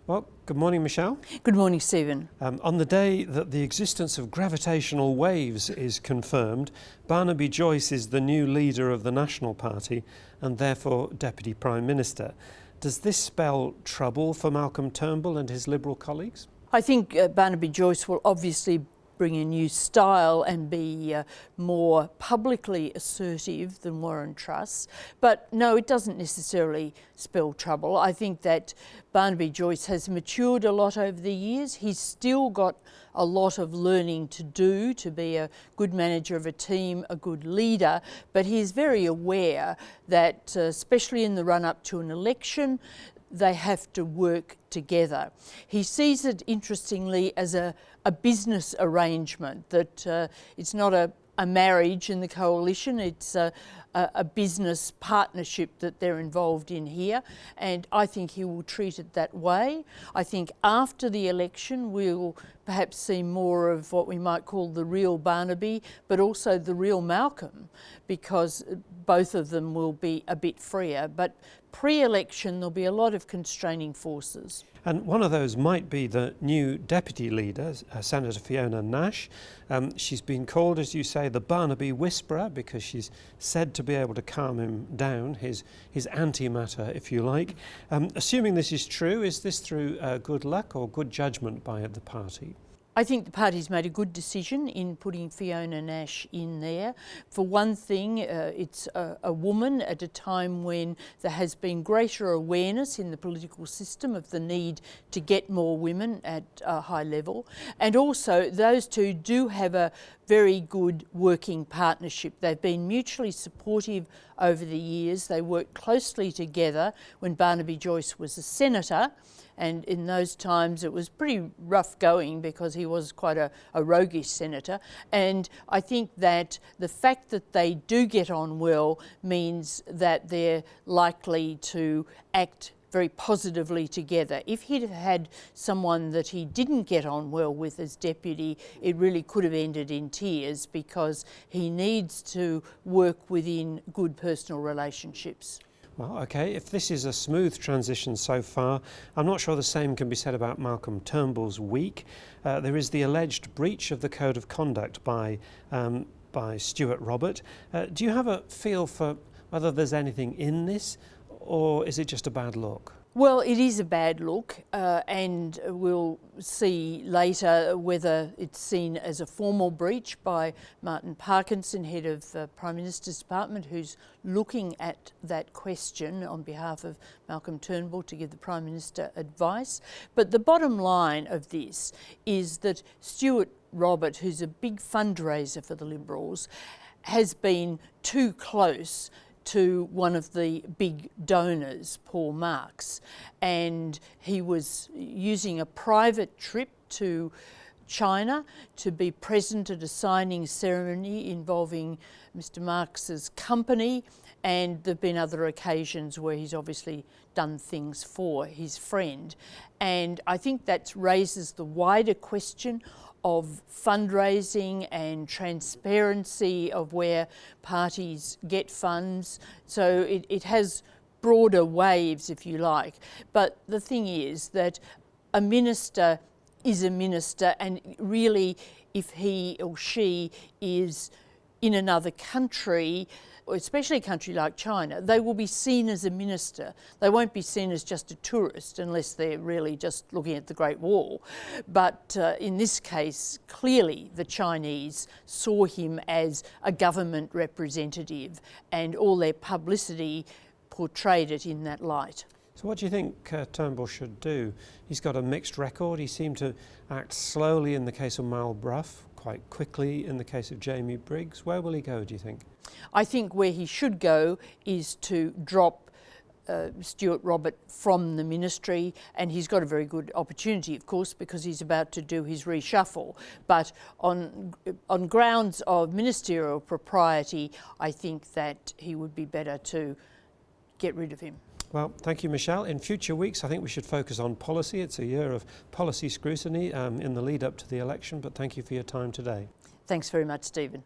Well, good morning, Michelle. Good morning, Stephen. On the day that the existence of gravitational waves is confirmed, Barnaby Joyce is the new leader of the National Party and therefore Deputy Prime Minister. Does this spell trouble for Malcolm Turnbull and his Liberal colleagues? I think Barnaby Joyce will obviously bring a new style and be more publicly assertive than Warren Truss. But no, it doesn't necessarily spell trouble. I think that Barnaby Joyce has matured a lot over the years. He's still got a lot of learning to do to be a good manager of a team, a good leader, but he's very aware that, especially in the run-up to an election, they have to work together. He sees it, interestingly, as a business arrangement, that it's not a marriage in the coalition, it's a business partnership that they're involved in here, and I think he will treat it that way. I think after the election we'll perhaps see more of what we might call the real Barnaby, but also the real Malcolm, because both of them will be a bit freer. But pre-election there'll be a lot of constraining forces. And one of those might be the new deputy leader, Senator Fiona Nash. She's been called, as you say, the Barnaby Whisperer, because she's said to be able to calm him down, his antimatter, if you like. Assuming this is true, is this through good luck or good judgment by the party? I think the party's made a good decision in putting Fiona Nash in there. For one thing, it's a woman at a time when there has been greater awareness in the political system of the need to get more women at a high level. And also, those two do have a very good working partnership. They've been mutually supportive over the years. They worked closely together when Barnaby Joyce was a senator. And in those times it was pretty rough going because he was quite a roguish senator. And I think that the fact that they do get on well means that they're likely to act very positively together. If he'd have had someone that he didn't get on well with as deputy, it really could have ended in tears, because he needs to work within good personal relationships. Well, OK, if this is a smooth transition so far, I'm not sure the same can be said about Malcolm Turnbull's week. There is the alleged breach of the Code of Conduct by Stuart Robert. Do you have a feel for whether there's anything in this, or is it just a bad look? Well, it is a bad look, and we'll see later whether it's seen as a formal breach by Martin Parkinson, head of the Prime Minister's Department, who's looking at that question on behalf of Malcolm Turnbull to give the Prime Minister advice. But the bottom line of this is that Stuart Robert, who's a big fundraiser for the Liberals, has been too close to one of the big donors, Paul Marks, and he was using a private trip to China to be present at a signing ceremony involving Mr. Marks's company, and there have been other occasions where he's obviously done things for his friend. And I think that raises the wider question of fundraising and transparency of where parties get funds. So it has broader waves, if you like. But the thing is that a minister is a minister, and really if he or she is in another country, especially a country like China, they will be seen as a minister. They won't be seen as just a tourist unless they're really just looking at the Great Wall. But in this case, clearly the Chinese saw him as a government representative, and all their publicity portrayed it in that light. So what do you think Turnbull should do? He's got a mixed record. He seemed to act slowly in the case of Mal Brough, quite quickly in the case of Jamie Briggs. Where will he go, do you think? I think where he should go is to drop Stuart Robert from the ministry, and he's got a very good opportunity, of course, because he's about to do his reshuffle. But on grounds of ministerial propriety, I think that he would be better to get rid of him. Well, thank you, Michelle. In future weeks, I think we should focus on policy. It's a year of policy scrutiny in the lead up to the election, but thank you for your time today. Thanks very much, Stephen.